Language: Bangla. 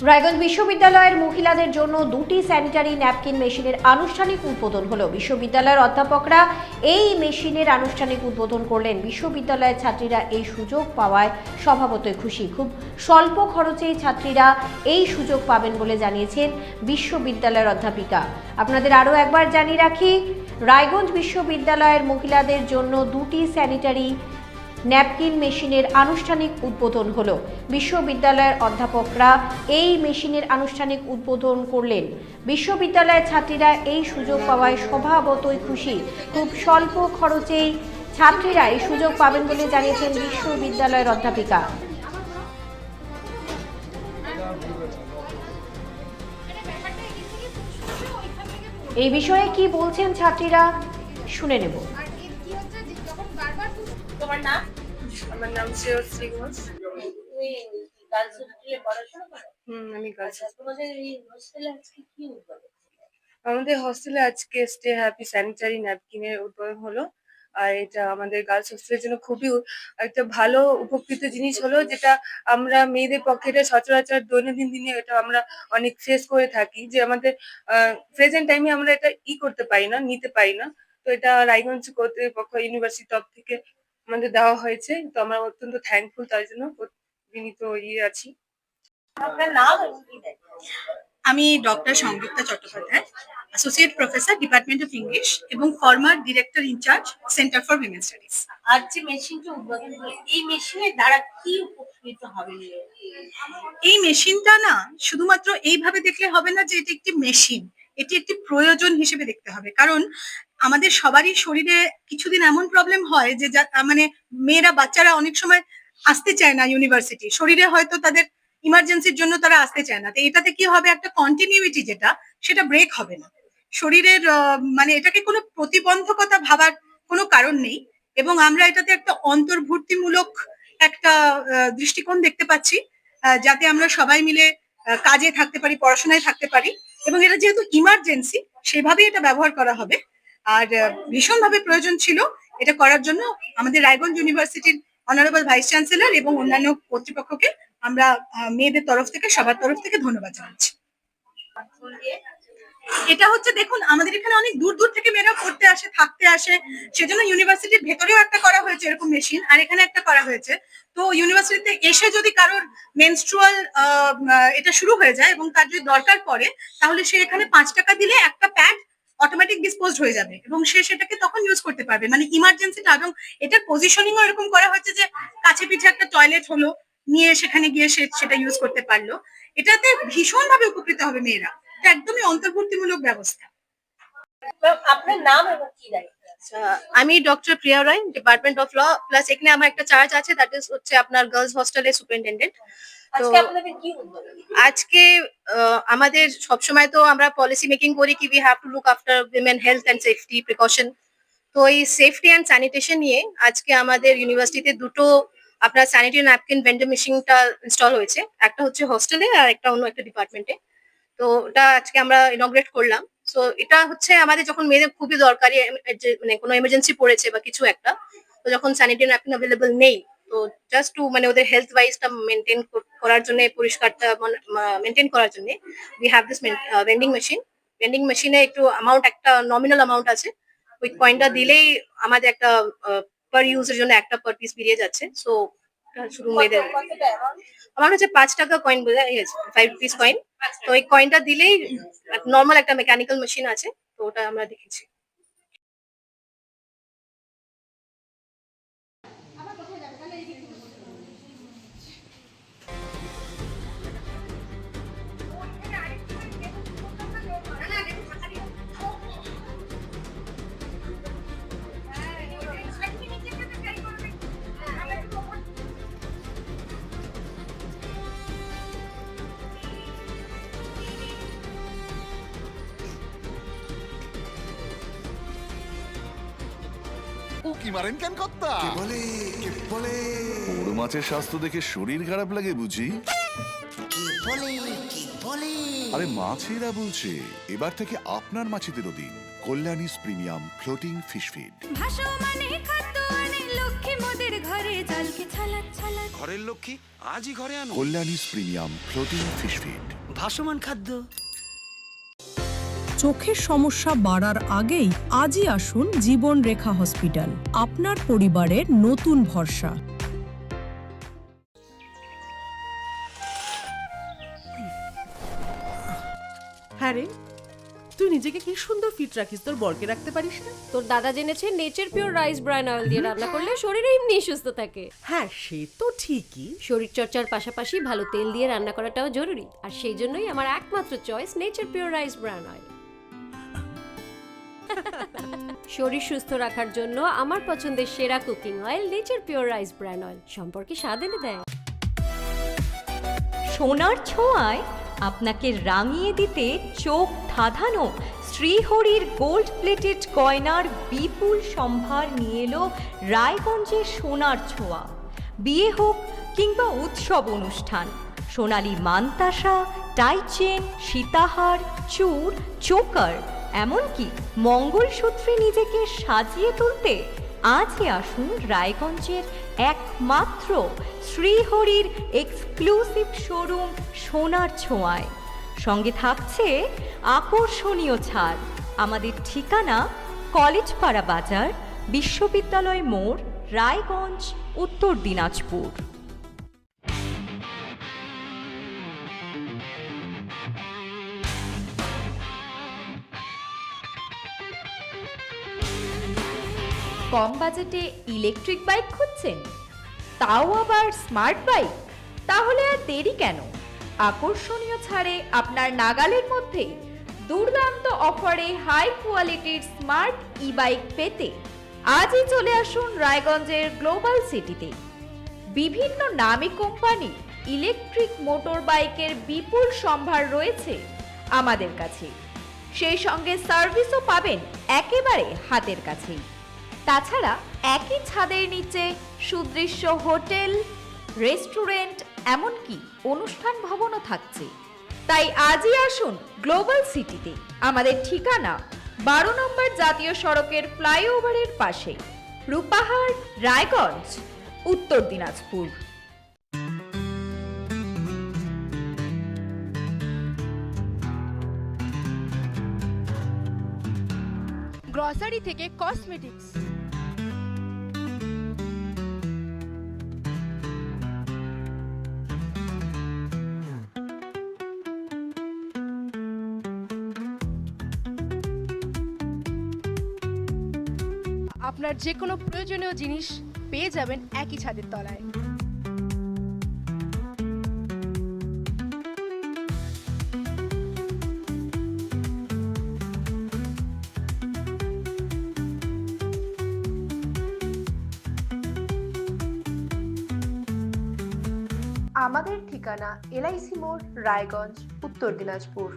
রায়গঞ্জ বিশ্ববিদ্যালয়ের মহিলাদের জন্য দুটি স্যানিটারি ন্যাপকিন মেশিনের আনুষ্ঠানিক উদ্বোধন হলো। বিশ্ববিদ্যালয়ের অধ্যাপকরা এই মেশিনের আনুষ্ঠানিক উদ্বোধন করলেন। বিশ্ববিদ্যালয়ের ছাত্রীরা এই সুযোগ পাওয়ায় স্বভাবতই খুশি। খুব স্বল্প খরচেই ছাত্রীরা এই সুযোগ পাবেন বলে জানিয়েছেন বিশ্ববিদ্যালয়ের অধ্যাপিকা। আপনাদের আরও একবার জানিয়ে রাখি, রায়গঞ্জ বিশ্ববিদ্যালয়ের মহিলাদের জন্য দুটি স্যানিটারি ন্যাপকিন মেশিনের আনুষ্ঠানিক উদ্বোধন হলো। বিশ্ববিদ্যালয়ের অধ্যাপকরা এই মেশিনের আনুষ্ঠানিক উদ্বোধন করলেন। বিশ্ববিদ্যালয়ের ছাত্রীরা এই সুযোগ পাওয়ায় স্বভাবতই খুশি। খুব স্বল্প খরচেই ছাত্রীরা এই সুযোগ পাবেন বলে জানিয়েছেন বিশ্ববিদ্যালয়ের অধ্যাপিকা। এই বিষয়ে কি বলছেন ছাত্রীরা শুনে নেব। তোমার নাম? আমার নাম শ্রেয়শ্রী ঘোষ। তুমি গার্লস হোস্টেলে পড়াশোনা করো? আমি গার্লস। তোমাদের এই হোস্টেলে আজকে কি উদ্বোধন? আমাদের হোস্টেলে আজকে স্টে হ্যাপি স্যানিটারি ন্যাপকিনের উদ্বোধন হলো। আর এটা আমাদের গার্লস হোস্টেলের জন্য খুবই একটা ভালো উপকৃত জিনিস হলো, যেটা আমরা মেয়েদের পক্ষে এটা সচরাচর দৈনন্দিন দিনে এটা আমরা অনেক ফেস করে থাকি, যে আমাদের প্রেজেন্ট টাইমে আমরা এটা করতে পারি না, নিতে পারি না। তো এটা রায়গঞ্জ কর্তৃপক্ষ ইউনিভার্সিটি তরফ থেকে আমাদের দেওয়া হয়েছে। তো আমরা অত্যন্ত থ্যাঙ্কফুল তার জন্য, বিনীত আছি। আপনার নাম এবং কি দায়িত্ব? আমি doctor Sanjukta Chattopadhyay, associate professor, department of English এবং former director in charge, centre for women studies. আজ যে মেশিনটা উদ্বোধন হলো, এই মেশিনের দ্বারা কি উপকৃত হবে? এই মেশিনটা না শুধুমাত্র এইভাবে দেখলে হবে না যে এটি একটি মেশিন, এটি একটি প্রয়োজন হিসেবে দেখতে হবে। কারণ আমাদের সবারই শরীরে কিছুদিন এমন প্রবলেম হয় যে মানে মেয়েরা, বাচ্চারা অনেক সময় আসতে চায় না ইউনিভার্সিটি, শরীরে হয়তো তাদের ইমার্জেন্সির জন্য তারা আসতে চায় না। তো এটাতে কি হবে, একটা কন্টিনিউইটি যেটা, সেটা ব্রেক হবে না শরীরের। মানে এটাকে কোনো প্রতিবন্ধকতা ভাবার কোনো কারণ নেই, এবং আমরা এটাতে একটা অন্তর্ভুক্তিমূলক একটা দৃষ্টিকোণ দেখতে পাচ্ছি, যাতে আমরা সবাই মিলে কাজে থাকতে পারি, পড়াশোনায় থাকতে পারি। এবং এটা যেহেতু ইমার্জেন্সি, সেভাবেই এটা ব্যবহার করা হবে। আর ভীষণভাবে প্রয়োজন ছিল এটা করার জন্য। আমাদের রায়গঞ্জ ইউনিভার্সিটির অনারেবল ভাইস চ্যান্সেলর এবং অন্যান্য কর্তৃপক্ষকে আমরা মেয়েদের তরফ থেকে, সবার তরফ থেকে ধন্যবাদ জানাচ্ছি। এটা হচ্ছে, দেখুন, আমাদের এখানে অনেক দূর দূর থেকে মেয়েরা পড়তে আসে, থাকতে আসে, সেজন্য ইউনিভার্সিটির ভেতরেও একটা করা হয়েছে এরকম মেশিন, আর এখানে একটা করা হয়েছে। তো ইউনিভার্সিটিতে এসে যদি কারোর মেনস্ট্রুয়াল এটা শুরু হয়ে যায় এবং তার যদি দরকার পড়ে, তাহলে সে এখানে 5 টাকা দিলে একটা প্যাড অটোমেটিক ডিসপোজড হয়ে যাবে এবং সে সেটাকে তখন ইউজ করতে পারবে, মানে ইমার্জেন্সিটা। এবং এটার পজিশনিংও এরকম করা হয়েছে যে কাছে পিছে একটা টয়লেট হলো, নিয়ে সেখানে গিয়ে সেটা ইউজ করতে পারলো। এটাতে ভীষণভাবে উপকৃত হবে মেয়েরা। এটা একদমই অন্তর্ভুক্তিমূলক ব্যবস্থা। আপনার নাম এবং কি দায়িত্ব? আমি doctor Priya Roy, department of law, plus এখানে আমার একটা চার্জ আছে, দ্যাট ইজ হচ্ছে আপনার গার্লস হস্টেলের সুপারিনটেন্ডেন্ট। আজকে আপনাদের কি উদ্বোধন? আজকে আমাদের সবসময় তো আমরা পলিসি মেকিং করি কি we have to look after women health and safety precaution. তো এই সেফটি অ্যান্ড স্যানিটেশন নিয়ে আজকে আমাদের ইউনিভার্সিটিতে দুটো আপনার স্যানিটারি ন্যাপকিন ভেন্ডর মেশিনটা ইনস্টল হয়েছে, একটা হচ্ছে হোস্টেলে আর একটা অন্য একটা ডিপার্টমেন্টে। তো ওটা আজকে আমরা ইনগ্রেট করলাম। সো এটা হচ্ছে আমাদের যখন মেয়েদের খুবই দরকারি, মানে কোনো এমার্জেন্সি পড়েছে বা কিছু একটা, তো যখন স্যানিটারি ন্যাপকিন অ্যাভেলেবল নেই, তো জাস্ট টু মানে ওদের হেলথ ওয়াইজটা মেনটেন করার জন্য, পরিষ্কারটা মেনটেন করার জন্য we have this vending machine. Vending মেশিনে একটু অ্যামাউন্ট, একটা নমিনাল অ্যামাউন্ট আছে, ওই কয়েনটা দিলেই আমাদের একটা পার ইউজের জন্য একটা পার পিস বেরিয়ে যাচ্ছে। সো শুধু মেয়েদের আমার হচ্ছে 5 টাকা কয়েন বোঝা, 5 পিস কয়েন। তো এই কয়েনটা দিলেই নর্মাল একটা মেকানিক্যাল মেশিন আছে, তো ওটা আমরা দেখেছি। কি মারেন কেন কর্তা? কে বলে বড় মাছের স্বাস্থ্য দেখে শরীর খারাপ লাগে বুঝি? কি বলে আরে মাছেরা বলছে, এবার থেকে আপনার মাছেদেরও দিন কল্যাণীস প্রিমিয়াম ফ্লোটিং ফিশ ফিড। ভাসমানে খাদ্য আনে লক্ষ্মী মোদের ঘরে, জলকে ছালাত ছালাত ঘরের লক্ষ্মী আজই ঘরে আনো। কল্যাণীস প্রিমিয়াম প্রোটিন ফিশ ফিড। ভাসমান খাদ্য। চোখের সমস্যা বাড়ার আগেই আজই আসুন জীবন রেখা হসপিটাল, আপনার পরিবারের নতুন ভরসা। হ্যাঁ রে, তুই নিজেকে কি সুন্দর ফিট রাখিস, তোর বরকে রাখতে পারিস না? তোর দাদা জেনেছে nature pure rice bran oil দিয়ে রান্না করলে শরীর এমনি সুস্থ থাকে। হ্যাঁ সে তো ঠিকই। শরীর চর্চার পাশাপাশি ভালো তেল দিয়ে রান্না করাটাও জরুরি, আর সেই জন্যই আমার একমাত্র choice nature pure rice bran oil. শরীর সুস্থ রাখার জন্য আমার পছন্দের সেরা cooking oil nature pure rice bran oil, সম্পর্কে স্বাদ এনে দেয়। সোনার ছোঁয়ায় আপনাকে রাঙিয়ে দিতে চোখ ধাঁধানো শ্রীহরির গোল্ড প্লেটেড গয়নার বিপুল সম্ভার নিয়ে এলো রায়গঞ্জের সোনার ছোঁয়া। বিয়ে হোক কিংবা উৎসব অনুষ্ঠান, সোনালী মানতাসা, টাইচেন, সীতাহার, চূড়, চোকার, এমনকি মঙ্গলসূত্রে নিজেকে সাজিয়ে তুলতে আজই আসুন রায়গঞ্জের একমাত্র শ্রীহরির এক্সক্লুসিভ শোরুম সোনার ছোঁয়ায়। সঙ্গে থাকছে আকর্ষণীয় ছাড়। আমাদের ঠিকানা কলেজপাড়া বাজার, বিশ্ববিদ্যালয় মোড়, রায়গঞ্জ, উত্তর দিনাজপুর। কম বাজেটে ইলেকট্রিক বাইক খুঁজছেন, তাও আবার স্মার্ট বাইক? তাহলে আর দেরি কেন? আকর্ষণীয় ছাড়ে আপনার নাগালের মধ্যেই দুর্দান্ত অফারে হাই কোয়ালিটির স্মার্ট ই বাইক পেতে আজই চলে আসুন রায়গঞ্জের গ্লোবাল সিটিতে। বিভিন্ন নামী কোম্পানি ইলেকট্রিক মোটর বাইকের বিপুল সম্ভার রয়েছে আমাদের কাছে, সেই সঙ্গে সার্ভিসও পাবেন একেবারে হাতের কাছেই। তাছাড়া একই ছাদের নিচে সুদৃশ্য হোটেল, রেস্টুরেন্ট, এমনকি অনুষ্ঠান ভবনও থাকছে। তাই আজই আসুন গ্লোবাল সিটিতে। আমাদের ঠিকানা 12 নম্বর জাতীয় সড়কের ফ্লাইওভারের পাশে, রূপাহার, রায়গঞ্জ, উত্তর দিনাজপুর। গ্রসারি থেকে কসমেটিক্স, আপনার যে কোনো প্রয়োজনীয় জিনিস পেয়ে যাবেন একই ছাদের তলায়। আমাদের ঠিকানা এলআইসি মোড়, রায়গঞ্জ, উত্তর দিনাজপুর।